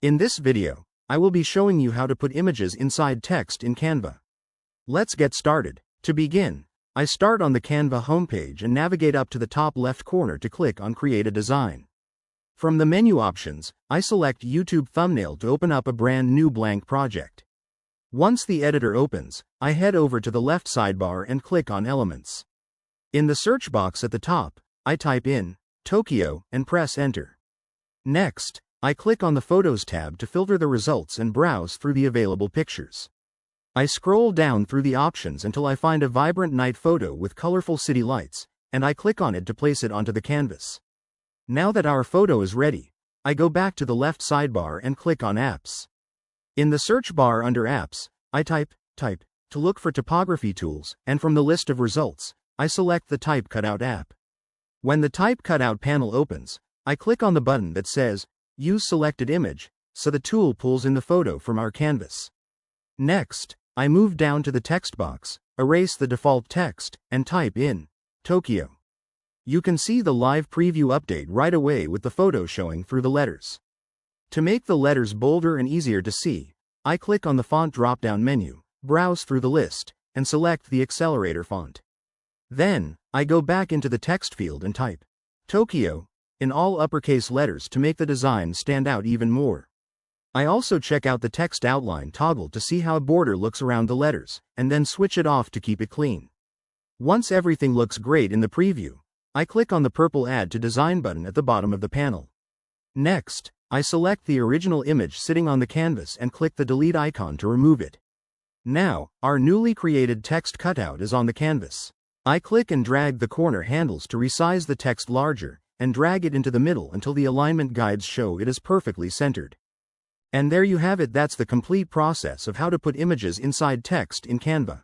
In this video, I will be showing you how to put images inside text in Canva. Let's get started. To begin, I start on the Canva homepage and navigate up to the top left corner to click on Create a Design. From the menu options, I select YouTube Thumbnail to open up a brand new blank project. Once the editor opens, I head over to the left sidebar and click on Elements. In the search box at the top, I type in Tokyo and press Enter. Next, I click on the Photos tab to filter the results and browse through the available pictures. I scroll down through the options until I find a vibrant night photo with colorful city lights, and I click on it to place it onto the canvas. Now that our photo is ready, I go back to the left sidebar and click on Apps. In the search bar under Apps, I type to look for typography tools, and from the list of results, I select the Type Cutout app. When the Type Cutout panel opens, I click on the button that says Use Selected Image, so the tool pulls in the photo from our canvas. Next, I move down to the text box, erase the default text, and type in Tokyo. You can see the live preview update right away with the photo showing through the letters. To make the letters bolder and easier to see, I click on the font drop-down menu, browse through the list, and select the Accelerator font. Then, I go back into the text field and type Tokyo in all uppercase letters to make the design stand out even more. I also check out the text outline toggle to see how a border looks around the letters, and then switch it off to keep it clean. Once everything looks great in the preview, I click on the purple Add to Design button at the bottom of the panel. Next, I select the original image sitting on the canvas and click the delete icon to remove it. Now, our newly created text cutout is on the canvas. I click and drag the corner handles to resize the text larger, and drag it into the middle until the alignment guides show it is perfectly centered. And there you have it. That's the complete process of how to put images inside text in Canva.